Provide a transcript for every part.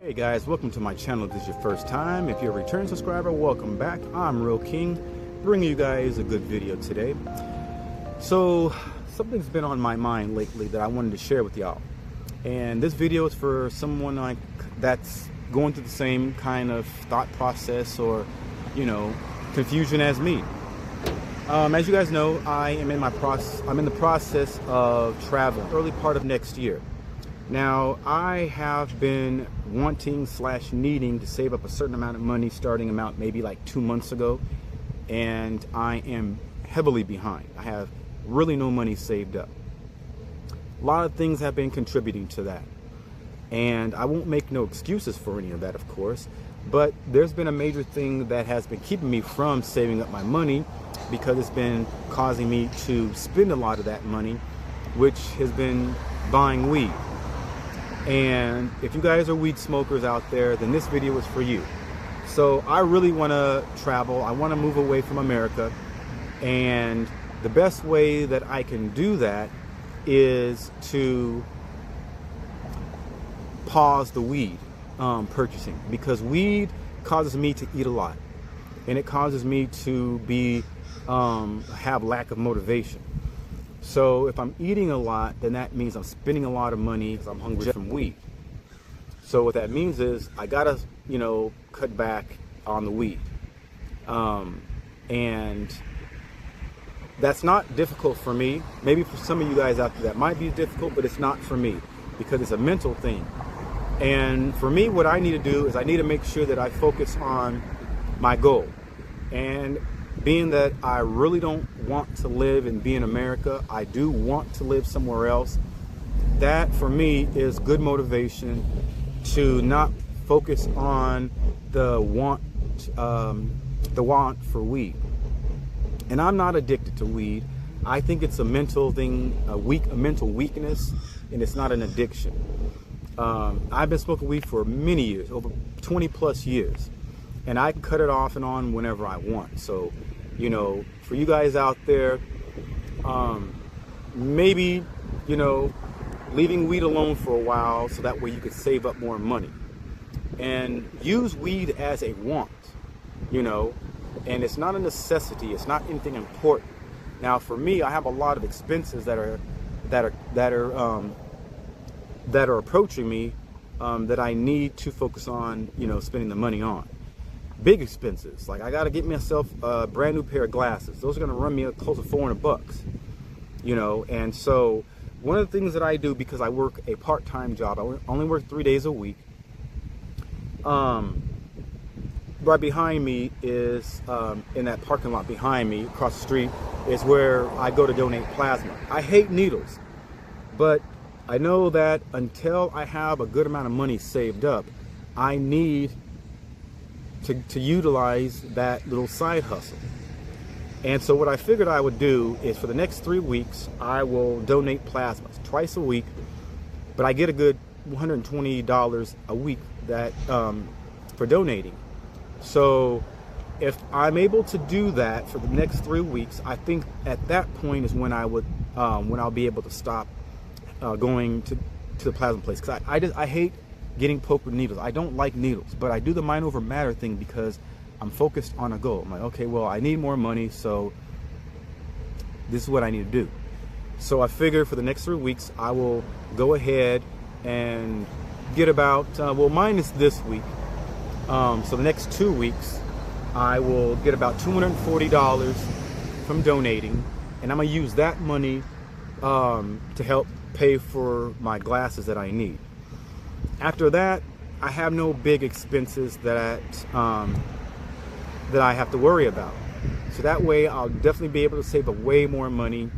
Hey guys, welcome to my channel. If this is your first time. If you're a return subscriber, welcome back. I'm Ri'LL King, bringing you guys a good video today. So something's been on my mind lately that I wanted to share with y'all, and this video is for someone that's going through the same kind of thought process or confusion as me. As you guys know, I'm in the process of traveling early part of next year. Now, I have been wanting/needing to save up a certain amount of money, starting amount maybe like 2 months ago, and I am heavily behind. I have really no money saved up. A lot of things have been contributing to that, and I won't make no excuses for any of that, of course, but there's been a major thing that has been keeping me from saving up my money, because it's been causing me to spend a lot of that money, which has been buying weed. And if you guys are weed smokers out there, then this video is for you. So I really want to travel. I want to move away from America, and the best way that I can do that is to pause the weed purchasing, because weed causes me to eat a lot, and it causes me to be have lack of motivation. So if I'm eating a lot, then that means I'm spending a lot of money because I'm hungry from weed. So what that means is I gotta, cut back on the weed. And that's not difficult for me. Maybe for some of you guys out there that might be difficult, but it's not for me, because it's a mental thing. And for me, what I need to do is I need to make sure that I focus on my goal. And being that I really don't want to live and be in America, I do want to live somewhere else. That for me is good motivation to not focus on the want for weed. And I'm not addicted to weed. I think it's a mental thing, a mental weakness, and it's not an addiction. I've been smoking weed for many years, over 20 plus years, and I can cut it off and on whenever I want. So, for you guys out there, maybe, leaving weed alone for a while so that way you could save up more money. And use weed as a want, and it's not a necessity. It's not anything important. Now, for me, I have a lot of expenses that are approaching me, that I need to focus on, spending the money on. Big expenses, like I got to get myself a brand new pair of glasses. Those are going to run me close to $400, and so one of the things that I do, because I work a part-time job, I only work 3 days a week. Right behind me is, in that parking lot behind me, across the street, is where I go to donate plasma. I hate needles, but I know that until I have a good amount of money saved up, I need to utilize that little side hustle. And so what I figured I would do is, for the next 3 weeks, I will donate plasma twice a week, but I get a good $120 a week that for donating. So if I'm able to do that for the next 3 weeks, I think at that point is when I'll be able to stop going to the plasma place, because I hate getting poked with needles. I don't like needles, but I do the mind over matter thing because I'm focused on a goal. I'm like, okay, well, I need more money, so this is what I need to do. So I figure for the next 3 weeks, I will go ahead and get about, minus this week. So the next 2 weeks, I will get about $240 from donating, and I'm gonna use that money to help pay for my glasses that I need. After that, I have no big expenses that I have to worry about. So that way, I'll definitely be able to save way more money.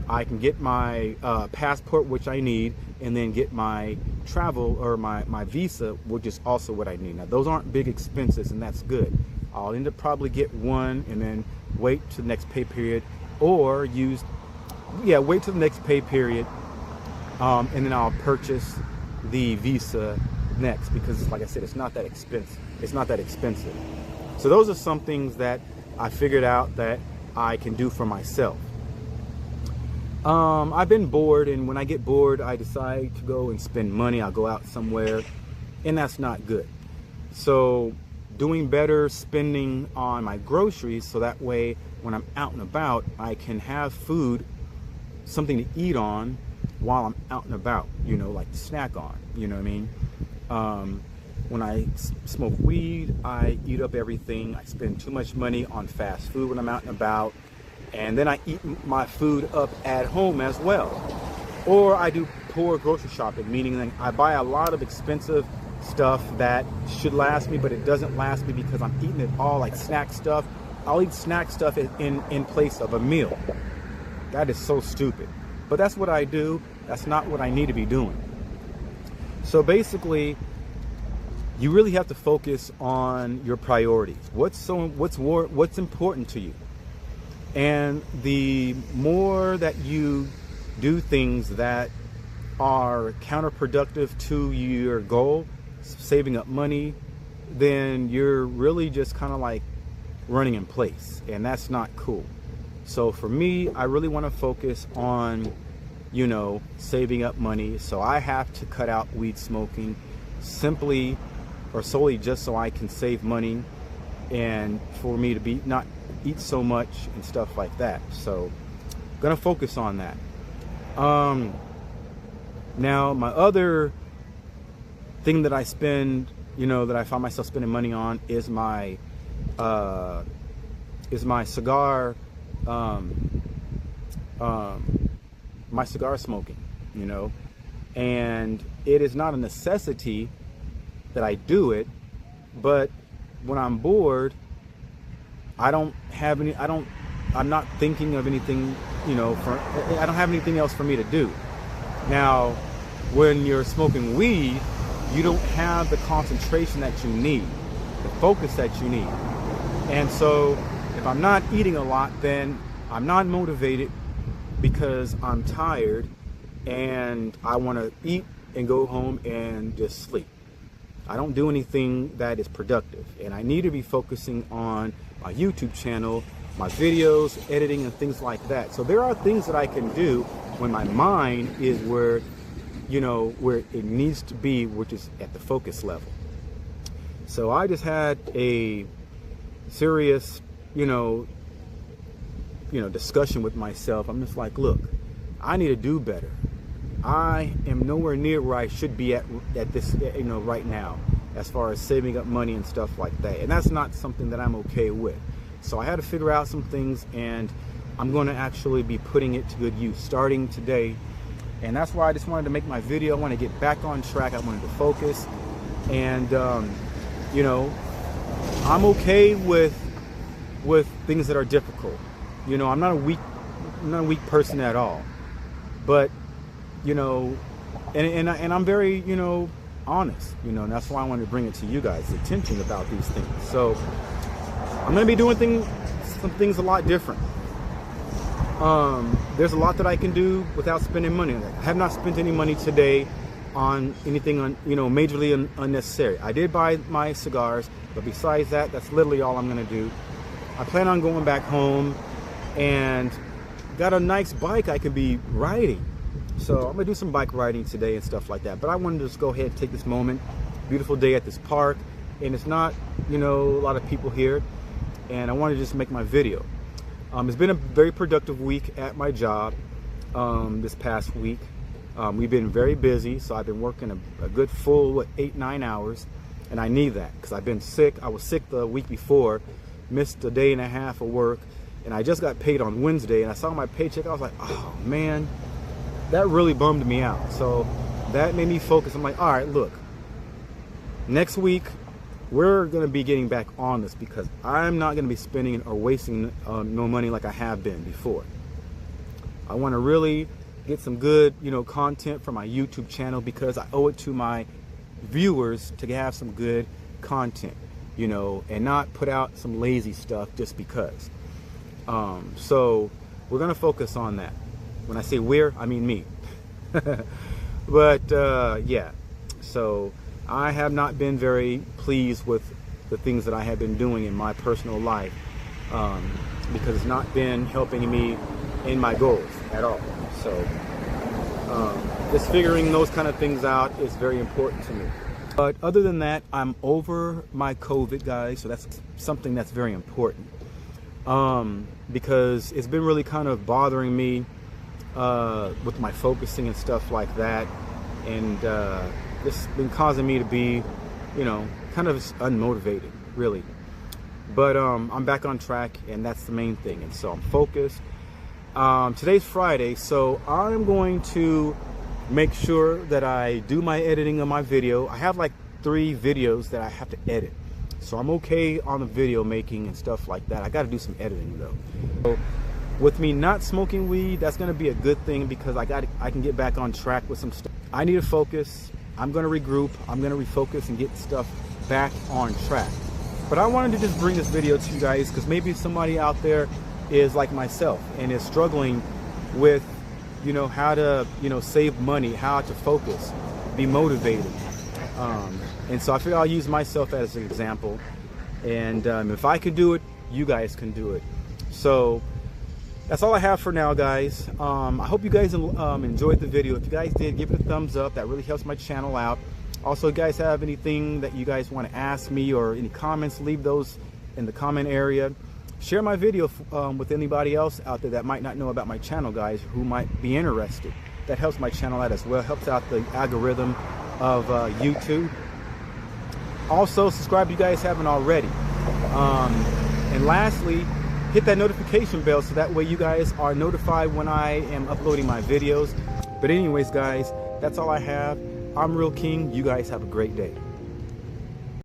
I can get my passport, which I need, and then get my travel or my visa, which is also what I need. Now, those aren't big expenses, and that's good. I'll end up probably get one and then wait to the next pay period, or wait till the next pay period, and then I'll purchase the visa next, because like I said, it's not that expensive. So those are some things that I figured out that I can do for myself. I've been bored, and when I get bored, I decide to go and spend money. I'll go out somewhere and that's not good. So doing better spending on my groceries, so that way when I'm out and about, I can have food, something to eat on while I'm out and about, you know, like to snack on, you know what I mean? When I smoke weed, I eat up everything. I spend too much money on fast food when I'm out and about. And then I eat my food up at home as well. Or I do poor grocery shopping, meaning that I buy a lot of expensive stuff that should last me, but it doesn't last me because I'm eating it all like snack stuff. I'll eat snack stuff in place of a meal. That is so stupid. But that's what I do. That's not what I need to be doing. So basically, you really have to focus on your priorities. What's important to you? And the more that you do things that are counterproductive to your goal, saving up money, then you're really just kind of like running in place, and that's not cool. So for me, I really want to focus on, you know, saving up money. So I have to cut out weed smoking simply or solely just so I can save money and for me to be not eat so much and stuff like that. So I'm gonna focus on that. Now my other thing that I spend, you know, that I find myself spending money on is my cigar my cigar smoking, you know. And it is not a necessity that I do it, but when I'm bored, I'm not thinking of anything, you know, I don't have anything else for me to do. Now, when you're smoking weed, you don't have the concentration that you need, the focus that you need. And so if I'm not eating a lot, then I'm not motivated because I'm tired and I want to eat and go home and just sleep. I don't do anything that is productive, and I need to be focusing on my YouTube channel, my videos, editing, and things like that. So there are things that I can do when my mind is where, you know, where it needs to be, which is at the focus level. So I just had a serious, you know, discussion with myself. I'm just like, look, I need to do better. I am nowhere near where I should be at this, you know, right now, as far as saving up money and stuff like that. And that's not something that I'm okay with. So I had to figure out some things, and I'm going to actually be putting it to good use starting today. And that's why I just wanted to make my video. I want to get back on track. I wanted to focus. And, you know, I'm okay with things that are difficult. You know, I'm not a weak person at all. But, you know, and I'm very, you know, honest, you know, and that's why I wanted to bring it to you guys' attention about these things. So I'm going to be doing some things a lot different. There's a lot that I can do without spending money. I have not spent any money today on anything, you know, majorly unnecessary. I did buy my cigars, but besides that, that's literally all I'm going to do. I plan on going back home and got a nice bike I can be riding. So I'm gonna do some bike riding today and stuff like that. But I wanted to just go ahead and take this moment. Beautiful day at this park, and it's not, you know, a lot of people here, and I wanted to just make my video. It's been a very productive week at my job this past week. We've been very busy, so I've been working a good full 8-9 hours, and I need that because I've been sick. I was sick the week before, missed a day and a half of work, and I just got paid on Wednesday, and I saw my paycheck. I was like, oh man, that really bummed me out. So that made me focus. I'm like, all right, look, next week we're going to be getting back on this because I'm not going to be spending or wasting no money like I have been before. I want to really get some good, you know, content for my YouTube channel because I owe it to my viewers to have some good content, you know, and not put out some lazy stuff just because. So we're going to focus on that. When I say we're, I mean me. But yeah, so I have not been very pleased with the things that I have been doing in my personal life because it's not been helping me in my goals at all. So just figuring those kind of things out is very important to me. But other than that, I'm over my COVID, guys. So that's something that's very important, because it's been really kind of bothering me with my focusing and stuff like that. And it's been causing me to be, you know, kind of unmotivated, really. But I'm back on track, and that's the main thing. And so I'm focused. Today's Friday, so I'm going to make sure that I do my editing of my video. I have like 3 videos that I have to edit, so I'm okay on the video making and stuff like that. I got to do some editing though. So with me not smoking weed, that's going to be a good thing, because I can get back on track with some stuff. I need to focus. I'm going to regroup. I'm going to refocus and get stuff back on track. But I wanted to just bring this video to you guys, because maybe somebody out there is like myself and is struggling with, you know, how to, you know, save money, how to focus, be motivated. And so I figure I'll use myself as an example. And if I can do it, you guys can do it. So that's all I have for now, guys. I hope you guys enjoyed the video. If you guys did, give it a thumbs up. That really helps my channel out. Also, if you guys have anything that you guys want to ask me or any comments, leave those in the comment area. Share my video with anybody else out there that might not know about my channel, guys, who might be interested. That helps my channel out as well. Helps out the algorithm of YouTube. Also, subscribe if you guys haven't already. And lastly, hit that notification bell so that way you guys are notified when I am uploading my videos. But anyways, guys, that's all I have. I'm Real King. You guys have a great day.